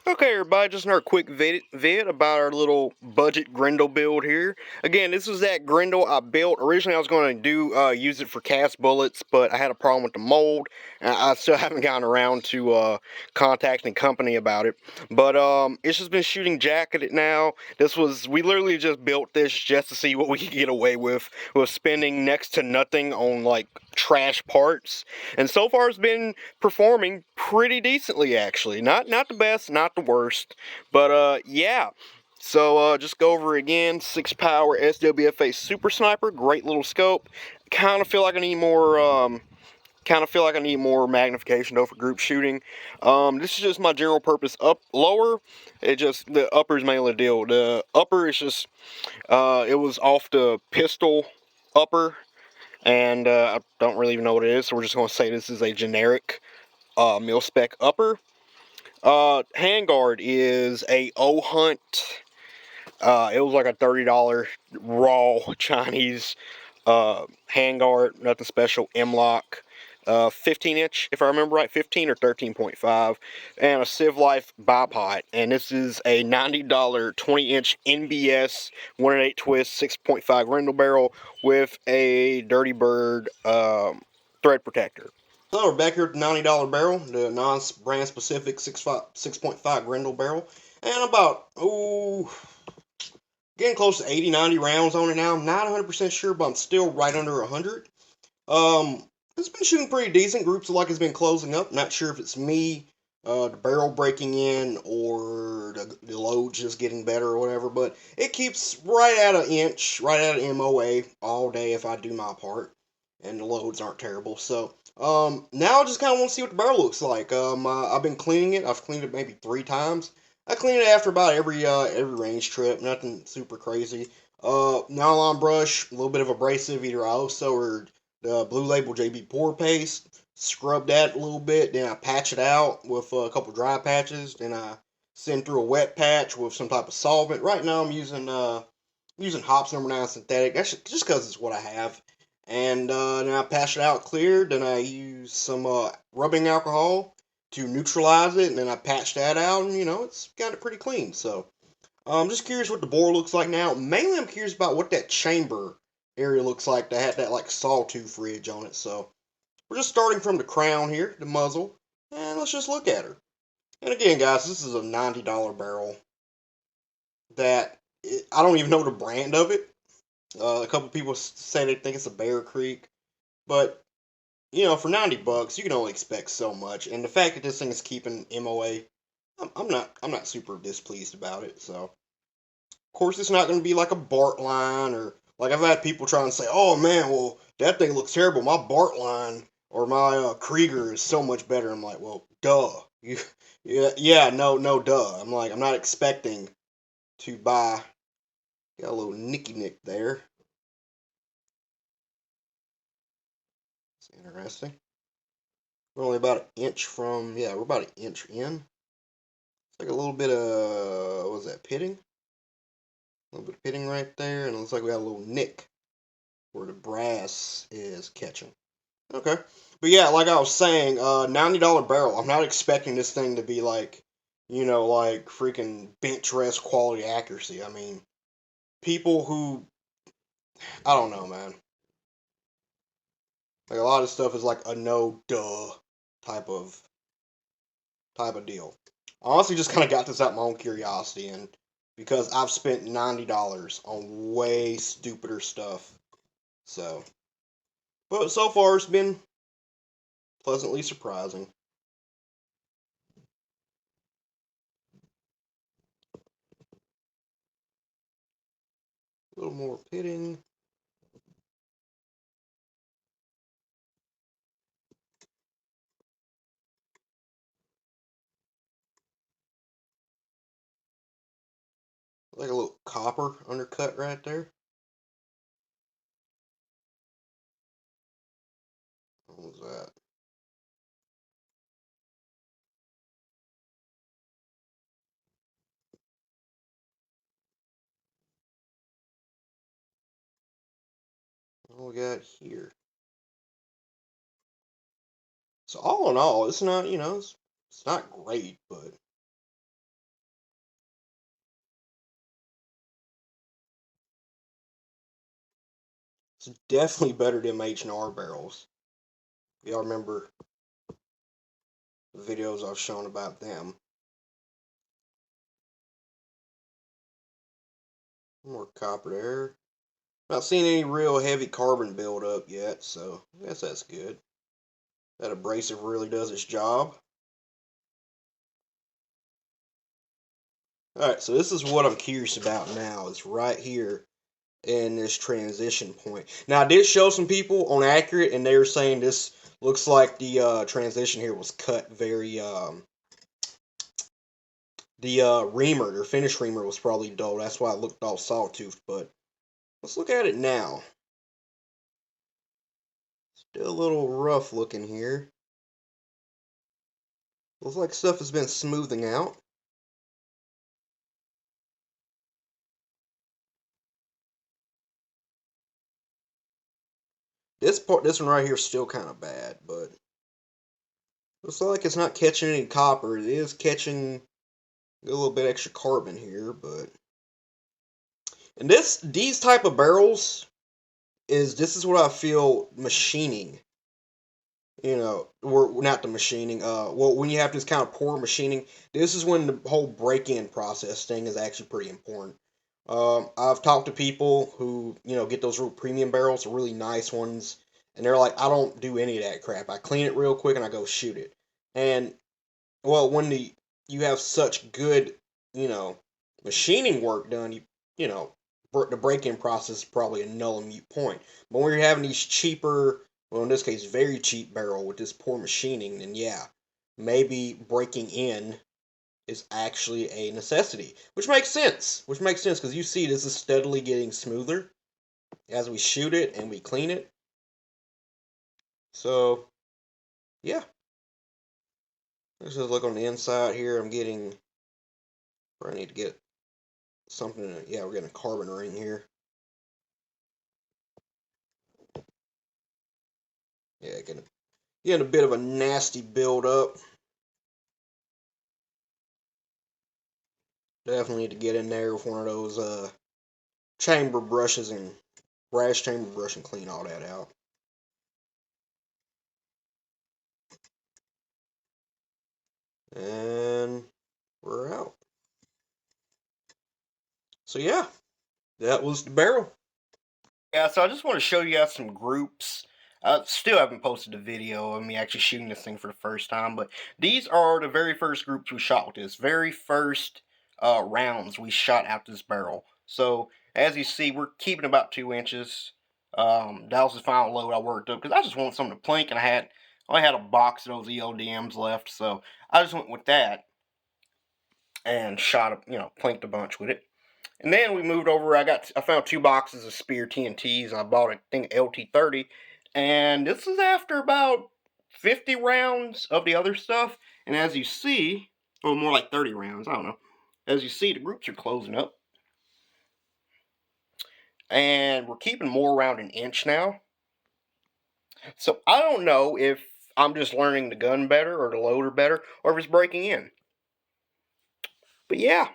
Okay, everybody, just another quick vid about our little budget Grendel build here. Again, this is that Grendel I built. Originally, I was going to use it for cast bullets, but I had a problem with the mold, and I still haven't gotten around to contacting the company about it. But it's just been shooting jack at it now. We literally just built this just to see what we could get away with spending next to nothing on like trash parts, and so far it's been performing pretty decently actually. Not the best, not the worst, but yeah. So just go over again. 6 power SWFA Super Sniper, great little scope. Kind of feel like I need more. Magnification though for group shooting. This is just my general purpose lower. The upper is mainly the deal. The upper is just it was off the pistol upper, and I don't really even know what it is, so we're just going to say this is a generic mil spec upper. Handguard is a O Hunt. It was like a $30 raw Chinese handguard, nothing special. M-Lock. 15 inch, if I remember right, 15 or 13.5, and a Civ Life bipod. And this is a $90 20-inch NBS 1/8 twist 6.5 Grendel barrel with a Dirty Bird thread protector. So we're back here at the $90 barrel, the non-brand specific 6.5 Grendel barrel, and about getting close to 80, 90 rounds on it now. I'm not 100% sure, but I'm still right under 100. It's been shooting pretty decent. Groups like it's been closing up. Not sure if it's me, the barrel breaking in, or the load just getting better or whatever. But it keeps right at an inch, right at an MOA all day if I do my part, and the loads aren't terrible. So now I just kind of want to see what the barrel looks like. I've been cleaning it. I've cleaned it maybe 3 times. I clean it after about every range trip. Nothing super crazy. Nylon brush, a little bit of abrasive, either IOSO or the Blue Label JB Pore Paste. Scrub that a little bit, then I patch it out with a couple dry patches. Then I send through a wet patch with some type of solvent. Right now I'm using Hops #9 synthetic. That's just because it's what I have. And then I patch it out clear. Then I use some rubbing alcohol to neutralize it, and then I patch that out, and it's got it pretty clean. So I'm just curious what the bore looks like now. Mainly, I'm curious about what that chamber area looks like that had that like sawtooth ridge on it. So we're just starting from the crown here, the muzzle, and let's just look at her. And again, guys, this is a $90 barrel that I don't even know the brand of it. A couple people say they think it's a Bear Creek, but for $90, you can only expect so much. And the fact that this thing is keeping MOA, I'm not super displeased about it. So of course it's not going to be like a Bart line, or like I've had people try and say, oh man, well that thing looks terrible. My Bart line or my Krieger is so much better. I'm like, well, duh. You, yeah, no, duh. I'm like, I'm not expecting to buy. Got a little nicky nick there. It's interesting. We're only about an inch from, yeah, we're about an inch in. It's like a little bit of, what was that, pitting? A little bit of pitting right there, and it looks like we got a little nick where the brass is catching. Okay. But yeah, like I was saying, $90 barrel. I'm not expecting this thing to be like, like freaking bench rest quality accuracy. I mean, people who, I don't know, man. Like a lot of stuff is like a no duh type of deal. I honestly just kind of got this out of my own curiosity, and because I've spent $90 on way stupider stuff. So, but so far it's been pleasantly surprising. A little more pitting. Like a little copper undercut right there. What was that? What we got here? So all in all, it's not, it's not great, but It's definitely better than H&R barrels. Y'all remember the videos I've shown about them. More copper there. Not seeing any real heavy carbon buildup yet, so I guess that's good. That abrasive really does its job. Alright, so this is what I'm curious about now. It's right here in this transition point. Now, I did show some people on Accurate, and they were saying this looks like the transition here was cut very, the reamer, their finish reamer was probably dull. That's why it looked all sawtoothed, but let's look at it now. Still a little rough looking here. Looks like stuff has been smoothing out. This one right here is still kind of bad, but looks like it's not catching any copper. It is catching a little bit extra carbon here, but and these type of barrels this is what I feel machining. You know, we're not the machining. Well, when you have this kind of poor machining, this is when the whole break-in process thing is actually pretty important. I've talked to people who get those real premium barrels, the really nice ones, and they're like, I don't do any of that crap. I clean it real quick and I go shoot it. And well, when you have such good you know machining work done, you know the break-in process is probably a null and mute point. But when you're having these cheaper, well, in this case, very cheap barrel with this poor machining, then yeah, maybe breaking in is actually a necessity, which makes sense. Which makes sense because you see this is steadily getting smoother as we shoot it and we clean it. So yeah, let's just look on the inside here. I'm getting. Where I need to get something. Yeah, we're getting a carbon ring here. Yeah, getting a bit of a nasty build up. Definitely need to get in there with one of those chamber brushes and brass chamber brush and clean all that out. And we're out. So yeah, that was the barrel. Yeah, so I just want to show you guys some groups. Still haven't posted a video of me actually shooting this thing for the first time, but these are the very first groups we shot with this. Very first rounds we shot out this barrel. So as you see, we're keeping about 2 inches. That was the final load I worked up because I just wanted something to plink, and I only had a box of those EODMs left, so I just went with that and shot, plinked a bunch with it. And then we moved over. I found 2 boxes of Spear TNTs. And I bought a thing LT30, and this is after about 50 rounds of the other stuff. And as you see, or more like 30 rounds, I don't know. As you see, the groups are closing up, and we're keeping more around an inch now. So I don't know if I'm just learning the gun better or the loader better, or if it's breaking in. But yeah.